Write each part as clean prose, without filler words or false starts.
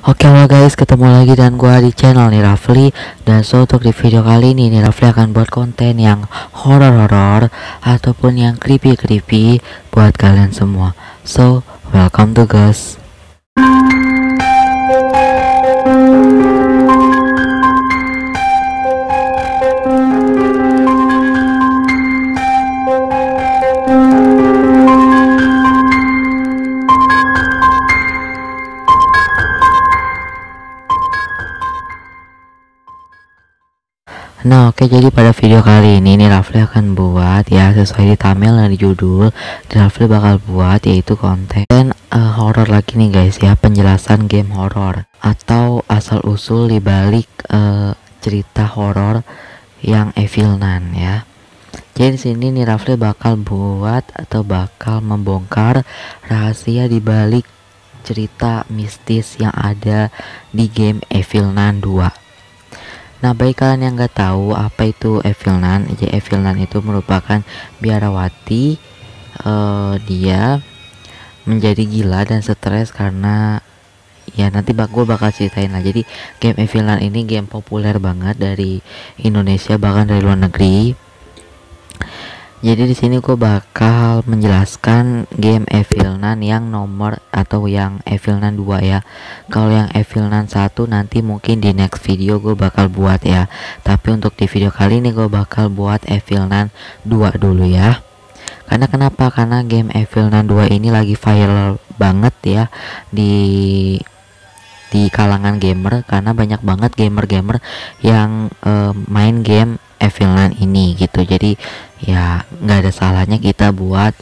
Oke halo guys, ketemu lagi dan gua di channel nih Rafli. Dan untuk di video kali ini nih Rafli akan buat konten yang horor-horor ataupun yang creepy-creepy buat kalian semua. So, welcome to guys. Nah oke, jadi pada video kali ini nih Rafli akan buat ya sesuai di thumbnail dan di judul. Dan Rafli bakal buat yaitu konten horor lagi nih guys ya, penjelasan game horor atau asal usul dibalik cerita horor yang Evil Nun ya. Jadi di sini nih Rafli bakal buat atau bakal membongkar rahasia dibalik cerita mistis yang ada di game Evil Nun 2. Nah, bagi kalian yang nggak tahu apa itu Evil Nun, jadi Evil Nun itu merupakan biarawati. Dia menjadi gila dan stres karena ya nanti gue bakal ceritain lah. Jadi game Evil Nun ini game populer banget dari Indonesia bahkan dari luar negeri. Jadi di sini gue bakal menjelaskan game Evil Nun yang nomor atau yang Evil Nun 2 ya. Kalau yang Evil Nun 1 nanti mungkin di next video gue bakal buat ya. Tapi untuk di video kali ini gue bakal buat Evil Nun 2 dulu ya. Karena kenapa? Karena game Evil Nun 2 ini lagi viral banget ya di kalangan gamer, karena banyak banget gamer-gamer yang main game Evil Nun ini gitu. Jadi ya nggak ada salahnya kita buat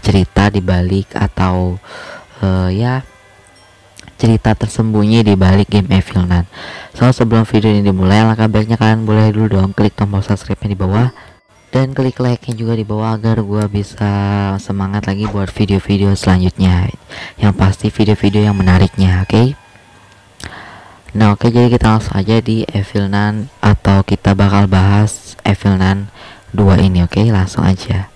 cerita dibalik atau ya cerita tersembunyi di balik game Evil Nun. So sebelum video ini dimulai, alangkah baiknya kalian boleh dulu dong klik tombol subscribe-nya di bawah dan klik like-nya juga di bawah agar gua bisa semangat lagi buat video-video selanjutnya, yang pasti video-video yang menariknya. Oke? Nah oke, jadi kita langsung aja di Evil Nun atau kita bakal bahas Evil Nun 2 ini. Oke, langsung aja.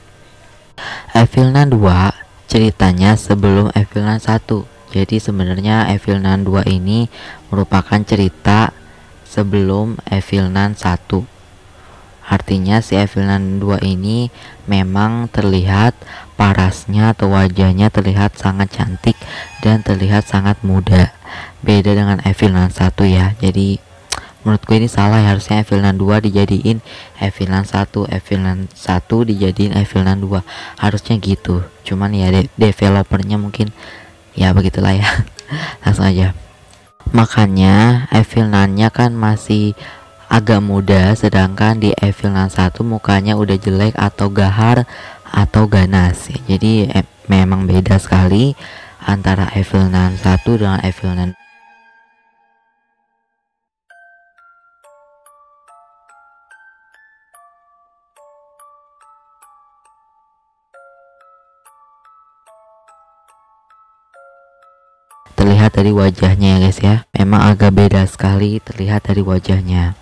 Evil Nun 2 ceritanya sebelum Evil Nun 1. Jadi sebenarnya Evil Nun 2 ini merupakan cerita sebelum Evil Nun 1. Artinya si Evil Nun 2 ini memang terlihat parasnya atau wajahnya terlihat sangat cantik dan terlihat sangat muda. Beda dengan Evil Nun 1 ya. Jadi menurutku ini salah ya, harusnya Evil Nun 2 dijadiin Evil Nun 1, Evil Nun 1 dijadiin Evil Nun 2. Harusnya gitu. Cuman ya developernya mungkin ya begitulah ya. Langsung aja. Makanya Evil Nun-nya kan masih agak muda, sedangkan di Evil Nun 1 mukanya udah jelek atau gahar atau ganas ya. Jadi memang beda sekali antara Evil Nun 1 dengan Evil Nun. Terlihat dari wajahnya ya guys ya, memang agak beda sekali terlihat dari wajahnya.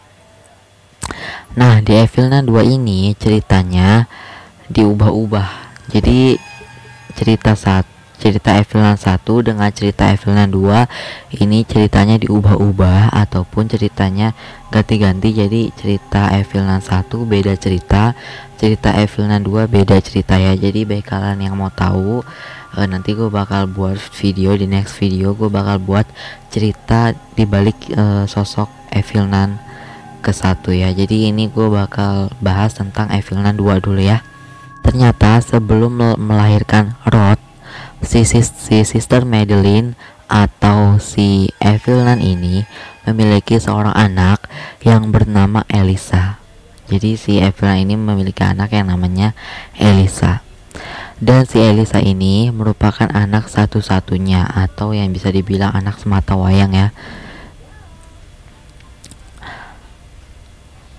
Nah di Evil Nun 2 ini ceritanya diubah-ubah. Jadi cerita Evil Nun 1 dengan cerita Evil Nun 2 ini ceritanya diubah-ubah ataupun ceritanya ganti-ganti. Jadi cerita Evil Nun 1 beda cerita Evil Nun 2 beda cerita ya. Jadi bagi kalian yang mau tahu, nanti gue bakal buat video di next video. Gue bakal buat cerita dibalik sosok Evil Nun ke 1 ya. Jadi ini gue bakal bahas tentang Evil Nun 2 dulu ya. Ternyata sebelum melahirkan Rod, si Sister Madeline atau si Evil Nun ini memiliki seorang anak yang bernama Elisa. Jadi si Evil Nun ini memiliki anak yang namanya Elisa. Dan si Elisa ini merupakan anak satu-satunya atau yang bisa dibilang anak semata wayang ya.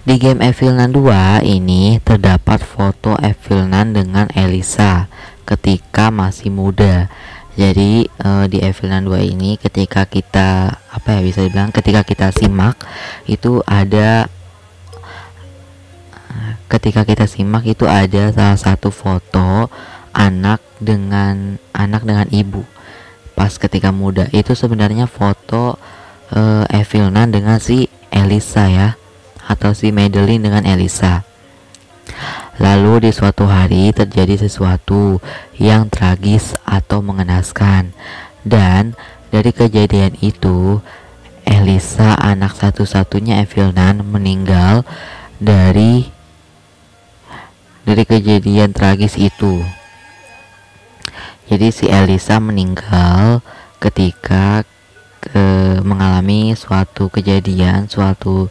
Di game Evil Nun 2 ini terdapat foto Evil Nun dengan Elisa ketika masih muda. Jadi di Evil Nun 2 ini ketika kita bisa dibilang ketika kita simak itu ada salah satu foto anak dengan ibu. pas ketika muda. Itu sebenarnya foto Evelyn dengan si Elisa ya, atau si Madeline dengan Elisa. Lalu di suatu hari terjadi sesuatu yang tragis atau mengenaskan, dan dari kejadian itu Elisa, anak satu-satunya Evelyn, meninggal dari kejadian tragis itu. Jadi si Elisa meninggal ketika mengalami suatu kejadian, suatu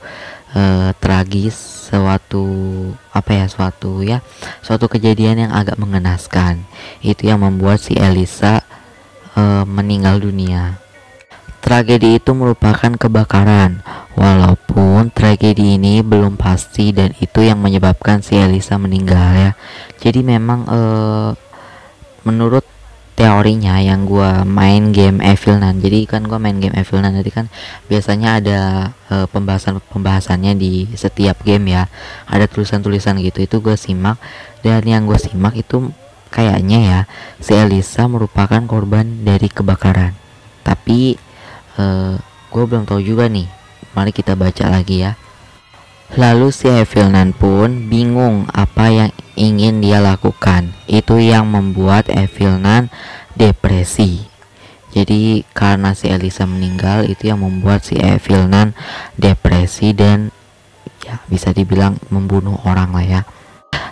tragis, suatu kejadian yang agak mengenaskan. Itu yang membuat si Elisa meninggal dunia. Tragedi itu merupakan kebakaran, walaupun tragedi ini belum pasti dan itu yang menyebabkan si Elisa meninggal ya. Jadi memang menurut teorinya yang gua main game Evelyn, jadi kan gua main game Evelyn tadi kan biasanya ada pembahasannya di setiap game ya, ada tulisan-tulisan gitu. Itu gue simak, dan yang gue simak itu kayaknya ya si Elisa merupakan korban dari kebakaran, tapi gue belum tahu juga nih. Mari kita baca lagi ya. Lalu si Evelyn pun bingung apa yang ingin dia lakukan. Itu yang membuat Evelyn depresi. Jadi karena si Elisa meninggal, itu yang membuat si Evelyn depresi dan ya bisa dibilang membunuh orang lah ya.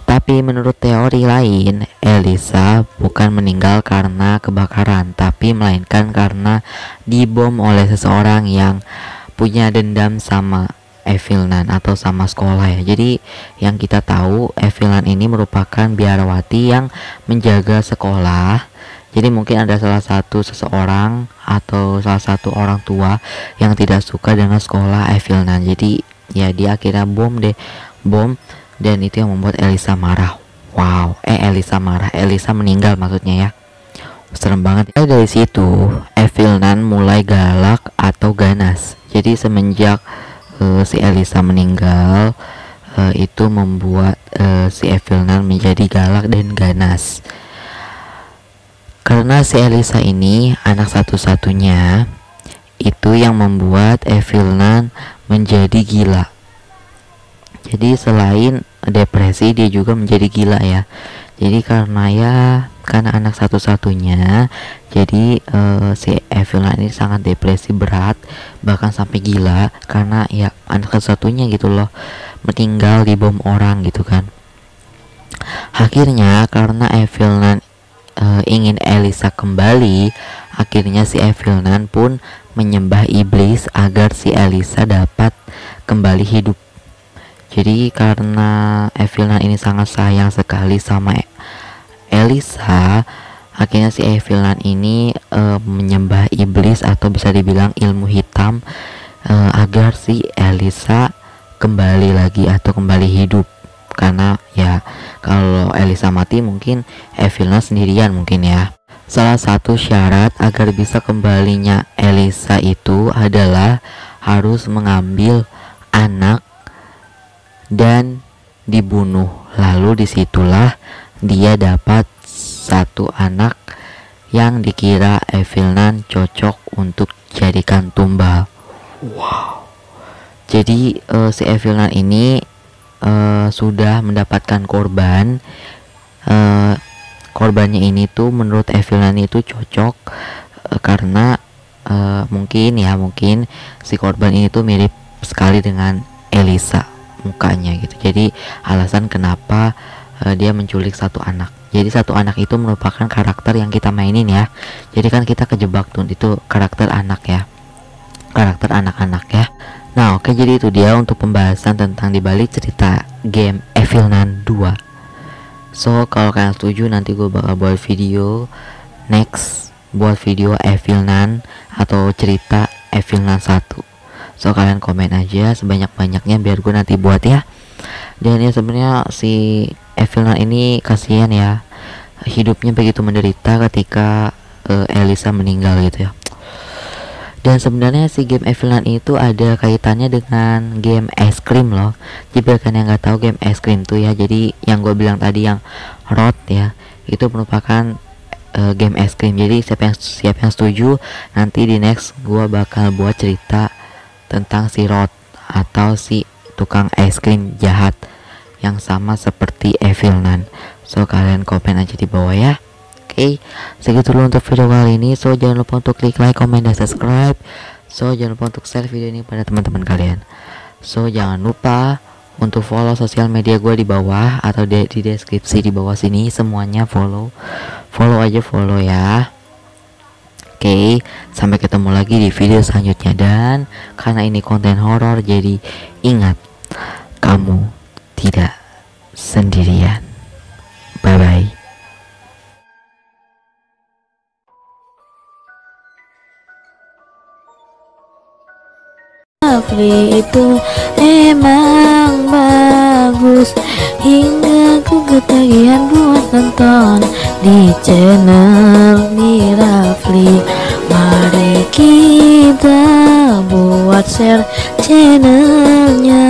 Tapi menurut teori lain, Elisa bukan meninggal karena kebakaran, tapi melainkan karena dibom oleh seseorang yang punya dendam sama Evelyn atau sama sekolah ya. Jadi yang kita tahu, Evelyn ini merupakan biarawati yang menjaga sekolah. Jadi mungkin ada salah satu seseorang atau salah satu orang tua yang tidak suka dengan sekolah Evelyn. Jadi ya dia akhirnya bom, dan itu yang membuat Elisa marah. Elisa meninggal maksudnya ya. Serem banget. Dari situ Evelyn mulai galak atau ganas. Jadi semenjak si Elisa meninggal, itu membuat si Evelyn menjadi galak dan ganas. Karena si Elisa ini anak satu-satunya, itu yang membuat Evelyn menjadi gila. Jadi selain depresi, dia juga menjadi gila ya. Jadi karena anak satu-satunya, jadi si Evelyn ini sangat depresi berat, bahkan sampai gila karena ya anak satu-satunya gitu loh, meninggal di bom orang gitu kan. Akhirnya karena Evelyn ingin Elisa kembali, akhirnya si Evelyn pun menyembah iblis agar si Elisa dapat kembali hidup. Jadi karena Evelyn ini sangat sayang sekali sama Elisa, akhirnya si Evelyn ini menyembah iblis atau bisa dibilang ilmu hitam, agar si Elisa kembali lagi atau kembali hidup. Karena ya kalau Elisa mati mungkin Evelyn sendirian mungkin ya. Salah satu syarat agar bisa kembalinya Elisa itu adalah harus mengambil anak dan dibunuh. Lalu disitulah dia dapat satu anak yang dikira Evelyn cocok untuk jadikan tumbal. Wow. Jadi si Evelyn ini sudah mendapatkan korban. Korbannya ini tuh menurut Evelyn itu cocok karena mungkin si korban ini tuh mirip sekali dengan Elisa mukanya gitu. Jadi alasan kenapa dia menculik satu anak. Jadi satu anak itu merupakan karakter yang kita mainin ya. Jadi kan kita kejebak tuh, itu karakter anak ya, karakter anak-anak ya. Nah oke, jadi itu dia untuk pembahasan tentang dibalik cerita game Evelyn 2. So kalau kalian setuju, nanti gue bakal buat video next, buat video Evelyn atau cerita Evelyn 1. So kalian komen aja sebanyak-banyaknya biar gue nanti buat ya. Dan ya sebenarnya si Evelyn ini kasihan ya, hidupnya begitu menderita ketika Elisa meninggal gitu ya. Dan sebenarnya si game Evelyn itu ada kaitannya dengan game es krim loh. Jadi bagi kalian yang nggak tahu game es krim tuh ya, jadi yang gue bilang tadi yang Rod ya, itu merupakan game es krim. Jadi siapa yang setuju, nanti di next gua bakal buat cerita tentang si Rod atau si tukang es krim jahat yang sama seperti Evil Nun. So kalian komen aja di bawah ya. Oke, segitu dulu untuk video kali ini. So jangan lupa untuk klik like, comment, dan subscribe. So jangan lupa untuk share video ini pada teman-teman kalian. So jangan lupa untuk follow sosial media gue di bawah atau di deskripsi di bawah sini, semuanya follow ya. Oke, sampai ketemu lagi di video selanjutnya. Dan karena ini konten horor, jadi ingat, kamu tidak sendirian. Bye bye. Rafli itu emang bagus, hingga ku ketagihan buat nonton di channel di Rafli. Mari kita buat share channelnya.